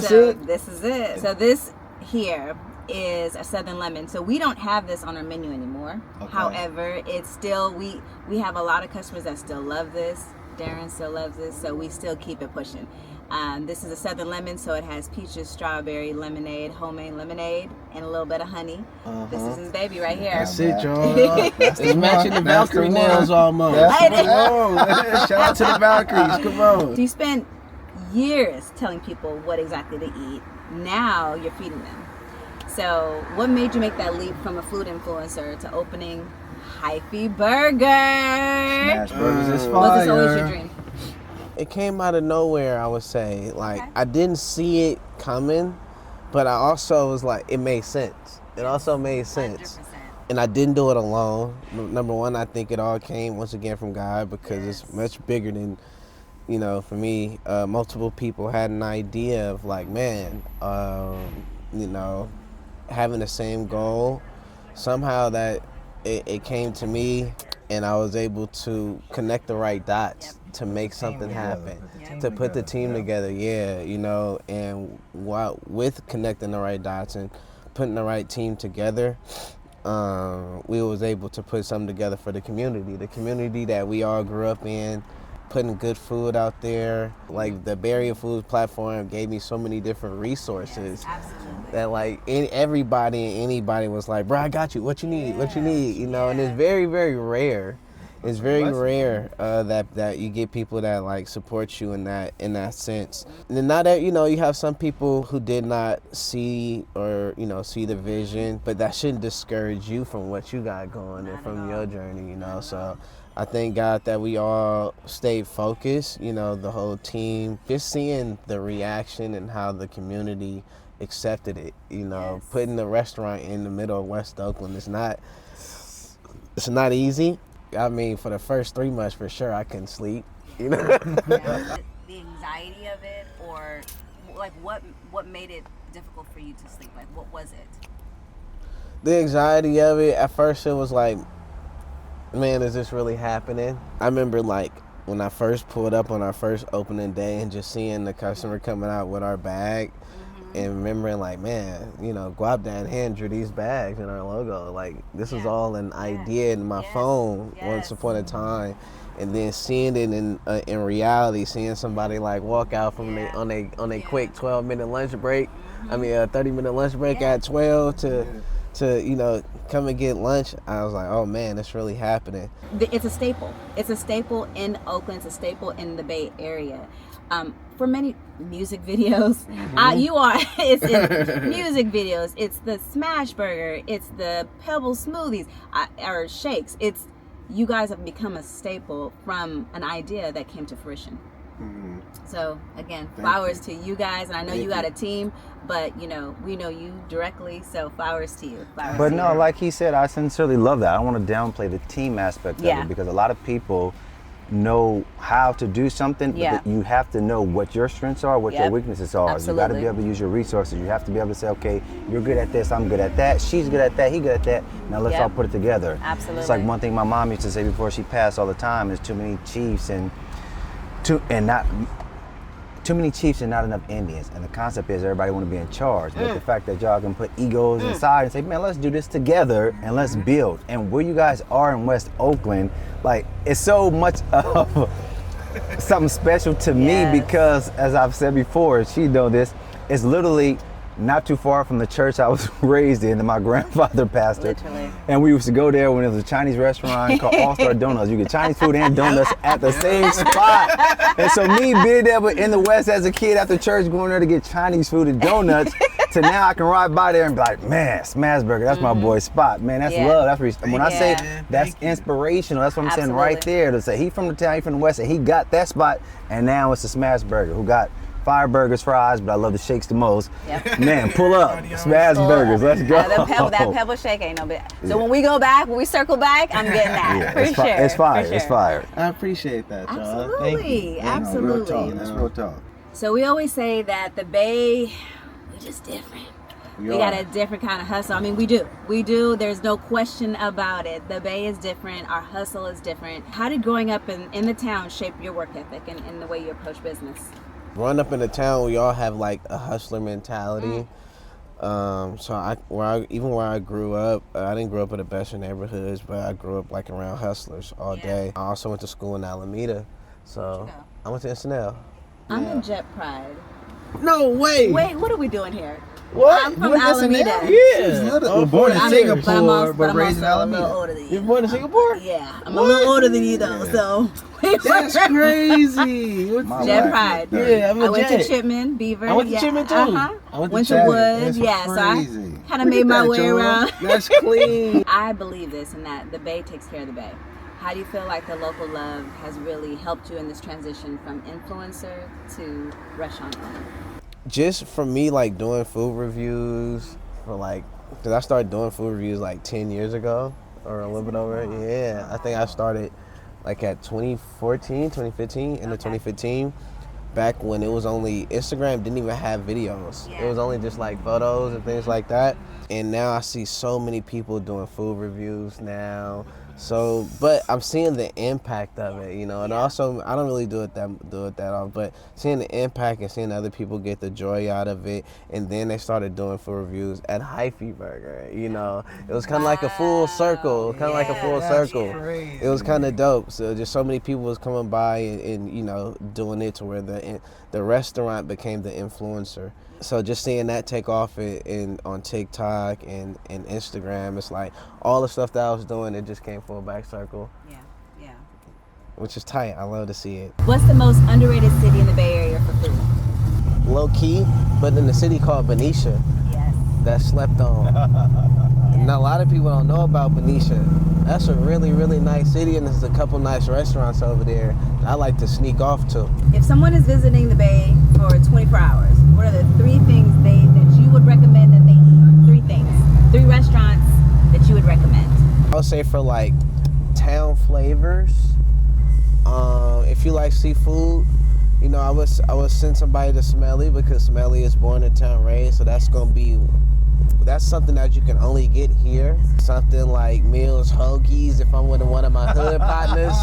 That's it? This is it. So this here is a Southern Lemon. So we don't have this on our menu anymore. Okay. However, it's still, we have a lot of customers that still love this. Darion still loves this, so we still keep it pushing. This is a Southern Lemon, so it has peaches, strawberry, lemonade, homemade lemonade, and a little bit of honey. This is his baby right here. That's it, y'all. It's matching the Valkyrie nails almost. Shout out to the Valkyries. Come on. So you spent years telling people what exactly to eat. Now you're feeding them. So what made you make that leap from a food influencer to opening Hyphy Burger? Smash Burgers is fire. Was this always your dream? It came out of nowhere, I would say. Like, I didn't see it coming, but I also was like, it made sense. It also made sense. 100%. And I didn't do it alone. Number one, I think it all came, once again, from God, because it's much bigger than, you know, for me. Multiple people had an idea of like, man, you know, having the same goal. Somehow that it came to me, and I was able to connect the right dots to make something happen, to put the team together, you know, and with connecting the right dots and putting the right team together, we was able to put something together for the community that we all grew up in, putting good food out there. Like the BayAreaFoodz platform gave me so many different resources that like everybody and anybody was like, bro, I got you, what you need, you know, and it's very, very rare. It's very rare that you get people that like support you in that sense. And now that, you know, you have some people who did not see or, you know, see the vision, but that shouldn't discourage you from what you got going and from your journey, you know. So I thank God that we all stayed focused, you know, the whole team, just seeing the reaction and how the community accepted it, you know. Putting the restaurant in the middle of West Oakland it's not easy. I mean, for the first 3 months, for sure, I couldn't sleep. You know, the anxiety of it, or like what made it difficult for you to sleep? Like, what was it? The anxiety of it. At first, it was like, man, is this really happening? I remember like when I first pulled up on our first opening day and just seeing the customer coming out with our bag. And remembering like, man, you know, Guapdan hand drew these bags and our logo. Like, this was all an idea in my phone once upon a time. And then seeing it in reality, seeing somebody like walk out from on a quick 12-minute lunch break. I mean, a 30-minute lunch break at 12 to you know, come and get lunch. I was like, oh man, it's really happening. It's a staple. It's a staple in Oakland. It's a staple in the Bay Area. For many music videos, it's in music videos. It's the smash burger. It's the pebble smoothies or shakes. You guys have become a staple from an idea that came to fruition. So again, flowers to you guys, and I know you got a team, but you know, we know you directly, so flowers to you. But no, like he said, I sincerely love that. I don't want to downplay the team aspect of it, because a lot of people know how to do something, but you have to know what your strengths are, what your weaknesses are. Absolutely. You got to be able to use your resources. You have to be able to say, okay, you're good at this, I'm good at that, she's good at that, he good at that. Now let's all put it together. Absolutely. It's like one thing my mom used to say before she passed all the time is too many chiefs and not enough Indians. And the concept is everybody want to be in charge. But the fact that y'all can put egos aside and say, man, let's do this together and let's build. And where you guys are in West Oakland, like, it's so much of something special to me, because as I've said before, she know this, it's literally not too far from the church I was raised in that my grandfather pastored. Literally. And we used to go there when it was a Chinese restaurant called All-Star Donuts. You get Chinese food and donuts at the same spot. And so me being there in the West as a kid after church, going there to get Chinese food and donuts, to now I can ride by there and be like, man, Smash Burger, that's my boy's spot. Man, that's love. That's when I say that's inspirational, that's what I'm saying right there. To say he from the town, he from the West, and he got that spot, and now it's the Smash Burger, who got fire burgers, fries, but I love the shakes the most. Man, pull up, Smash Burgers, let's go. That pebble shake ain't no bit. So when we go back, when we circle back, I'm getting that for sure. It's fire. For sure. It's fire. I appreciate that, y'all. Absolutely. Thank you. Absolutely. That's real talk. So we always say that the Bay, we're just different. We got a different kind of hustle. I mean, we do. There's no question about it. The Bay is different. Our hustle is different. How did growing up in the town shape your work ethic and the way you approach business? growing up in the town, we all have like a hustler mentality. So where I grew up, I didn't grow up in the best of neighborhoods, but I grew up like around hustlers all day. I also went to school in Alameda, so I went to SNL. I'm in Jet Pride. No way. Wait, what are we doing here? What? I'm from Alameda. Yeah. Born in Singapore, but raised in Alameda. I'm a little older than you. You're born in Singapore? Yeah, I'm a little older than you though, so. That's crazy. Jet Pride. Yeah, I went to Chipman, Beaver. I went to Chipman too. I went to Wood. Yeah, so I kind of made my way around. That's clean. I believe this and that the Bay takes care of the Bay. How do you feel like the local love has really helped you in this transition from influencer to restaurant owner? Just for me, like doing food reviews for like, because I started doing food reviews like 10 years ago or a little bit over. Yeah, I think I started like at 2015, end of 2015, back when it was only, Instagram didn't even have videos. It was only just like photos and things like that. And now I see so many people doing food reviews now. So, but I'm seeing the impact of it, you know, and also I don't really do it that often, but seeing the impact and seeing other people get the joy out of it, and then they started doing food reviews at Hyphy Burger, you know, it was kind of like a full circle, It was kind of dope. So just so many people was coming by and you know, doing it to where the restaurant became the influencer. So just seeing that take off on TikTok and Instagram, it's like all the stuff that I was doing, it just came full back circle. Yeah. Which is tight. I love to see it. What's the most underrated city in the Bay Area for food? Low key, but in a city called Benicia. Yes. That's slept on. And a lot of people don't know about Benicia. That's a really, really nice city, and there's a couple nice restaurants over there I like to sneak off to. If someone is visiting the Bay for 24 hours, what are the 3 things that you would recommend that they eat? 3 things. 3 restaurants that you would recommend. I would say for like town flavors, if you like seafood, you know, I would send somebody to Smelly, because Smelly is born in town, raised, so that's something that you can only get here. Something like Mills Hoagies, if I'm with one of my hood partners.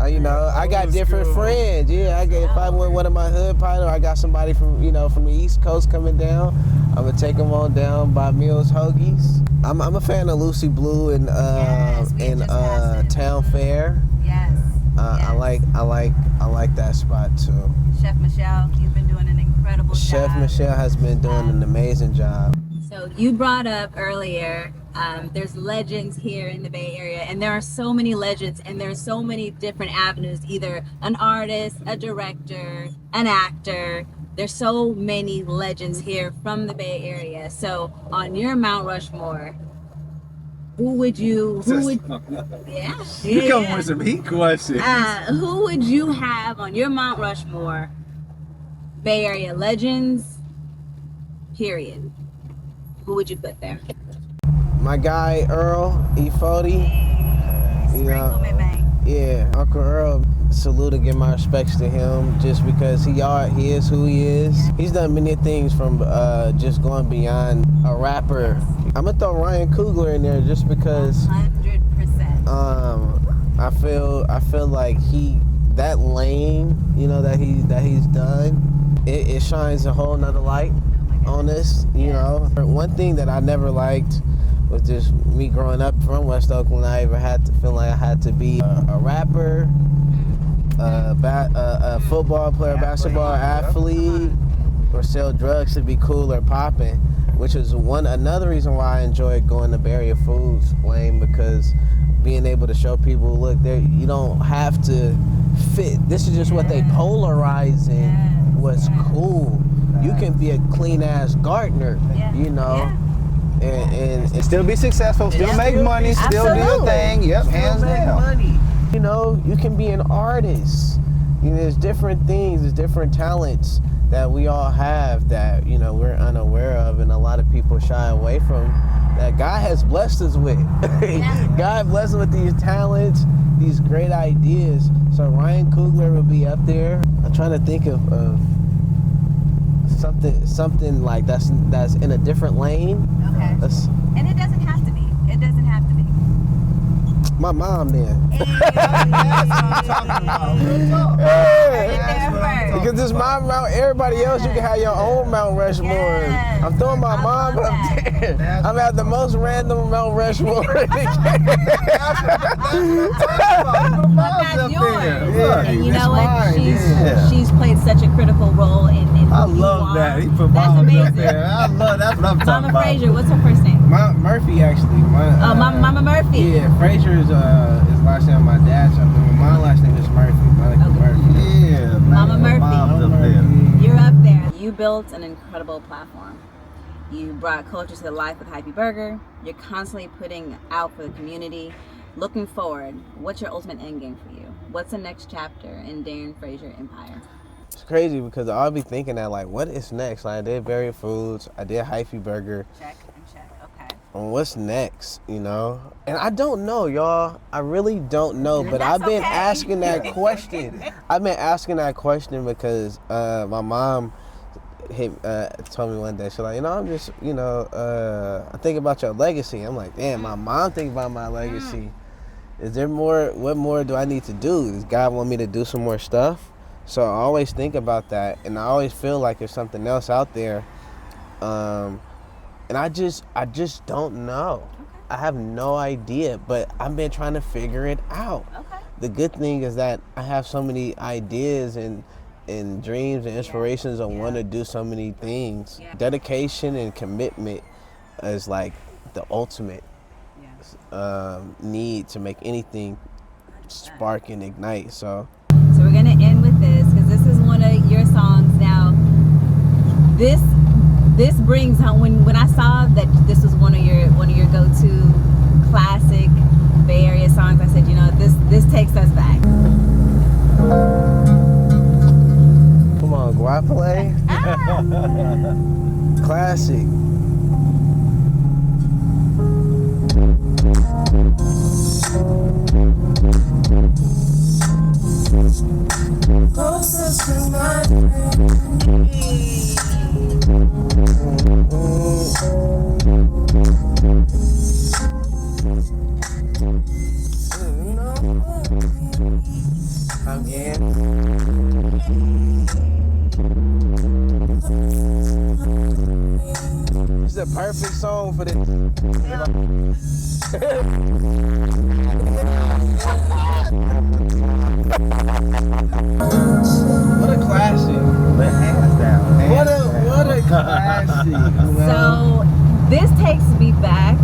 You know, I got different friends. Yeah, if I'm with one of my hood partners, I got somebody from the East Coast coming down, I'm gonna take them on down by Mills Hoagies. I'm a fan of Lucy Blue and Town Fair. Yes. I like that spot too. Chef Michelle, you've been doing an incredible job. Chef Michelle has been doing an amazing job. So you brought up earlier, there's legends here in the Bay Area, and there are so many legends, and there's so many different avenues, either an artist, a director, an actor. There's so many legends here from the Bay Area. So on your Mount Rushmore, who would you come with some heat questions. Who would you have on your Mount Rushmore, Bay Area legends, period? Who would you put there? My guy Earl E40. Sprinkle me, man. Yeah, Uncle Earl. Salute and give my respects to him, just because he is who he is. He's done many things, from just going beyond a rapper. I'm gonna throw Ryan Coogler in there just because 100%. I feel like that lane, you know, that he's done, it shines a whole nother light on this, you know. One thing that I never liked was just me growing up from West Oakland. I ever had to feel like I had to be a rapper, a football player, basketball athlete, or sell drugs to be cool or popping, which is another reason why I enjoyed going to BayAreaFoodz lane, because being able to show people, look, you don't have to fit. This is just what they polarizing. What's cool. You can be a clean ass gardener, you know, and still be successful, still make money, still do your thing. Yep, hands down. Money. You know, you can be an artist. You know, there's different things, there's different talents that we all have that, you know, we're unaware of, and a lot of people shy away from, that God has blessed us with. God blessed us with these talents, these great ideas. So Ryan Coogler will be up there. I'm trying to think of something like that's in a different lane. Okay. And it doesn't have to be. My mom then. Because this my Mount, everybody else, you can have your own Mount Rushmore. Yes, I'm throwing my mom up there. I'm at the most random Mount Rushmore. But that's yours. And you know what? She's played such a critical role in who I you love are. that. He put That's Mama amazing. up there. I love that's what I'm talking Mama about. Frazier, what's her first name? Murphy, actually. Mama Murphy. Yeah, Frazier is last name. My dad's my last name is Murphy. Murphy. Yeah, Mama Murphy. Mom's up there. You're up there. You built an incredible platform. You brought culture to life with Hyphy Burger. You're constantly putting out for the community. Looking forward, what's your ultimate end game for you? What's the next chapter in Darion Frazier Empire? It's crazy because I'll be thinking that, like, what is next? Like, I did BayAreaFoodz, I did Hyphy Burger. Check and check, okay. And what's next, you know? And I don't know, y'all. I really don't know, but I've been asking that question. I've been asking that question because my mom told me one day, she's like, you know, I'm just, you know, I think about your legacy. I'm like, damn, my mom think about my legacy. Is there more? What more do I need to do? Does God want me to do some more stuff? So I always think about that, and I always feel like there's something else out there, and I just don't know. Okay. I have no idea, but I've been trying to figure it out. Okay. The good thing is that I have so many ideas and dreams and inspirations of want to do so many things. Yeah. Dedication and commitment is like the ultimate need to make anything spark and ignite. So we're gonna end with this because this is one of your songs. Now, this brings home when I saw that this was one of your go-to classic Bay Area songs. I said, you know, this takes us back. come on, Guapale. Classic. It's the perfect song for this. What a classic. Hands down. What a classic. So this takes me back.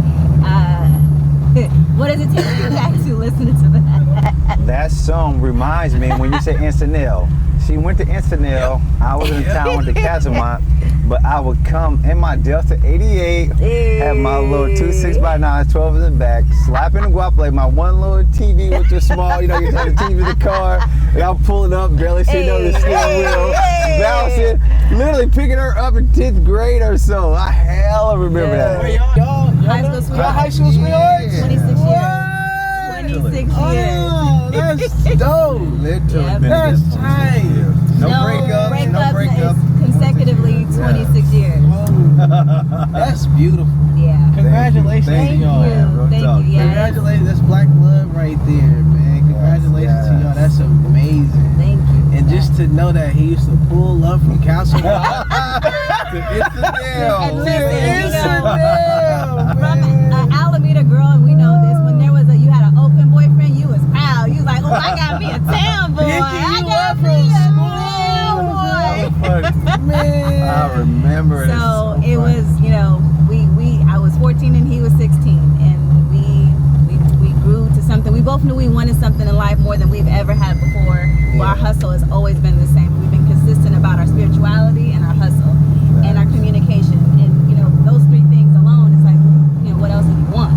What does it take you back to listening to that? That song reminds me when you say Encinal. She went to Encinal. I was in town with the Casamont, but I would come in my Delta 88, have my little 2 6x9s, 12 in the back, slapping the Guapale, my one little TV with the small, you know, you have the TV in the car, and I'm pulling up, barely sitting on the steering wheel, bouncing, literally picking her up in 10th grade or so. I hella remember that. Y'all high school sweethearts? 26 years. 26 years. Oh, that's dope. Literally. Yep. That's tight. No breakups. Consecutively 26 years. That's beautiful. Yeah. Congratulations Thank to y'all. you. Thank you. Yes. Congratulations. That's black love right there, man. Congratulations to y'all. That's amazing. Thank you. And just to know that he used to pull up from Castle Rock to And listen, you Instagram, from an Alameda girl, and we know this, when you had an open boyfriend, you was proud. You was like, oh, I got me a town boy. I got me a town boy. man. I remember. So it was, you know, I was 14 and he was 16, and we grew to something. We both knew we wanted something in life more than we've ever had before. Well, our hustle has always been the same. We've been consistent about our spirituality and our hustle and our communication. And, you know, those three things alone, it's like, you know, what else do you want?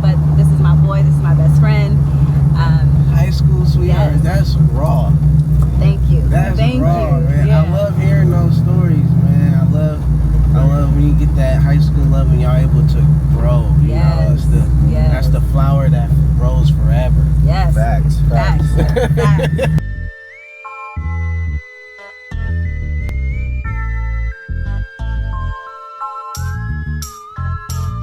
But this is my boy. This is my best friend. High school sweetheart. Yes. That's raw. Thank you. That's Thank raw, you. man. Yeah. I love hearing those stories, man. I love when you get that high school love and y'all able to grow. You know, it's that's the flower that grows forever. Yes. Facts. Facts.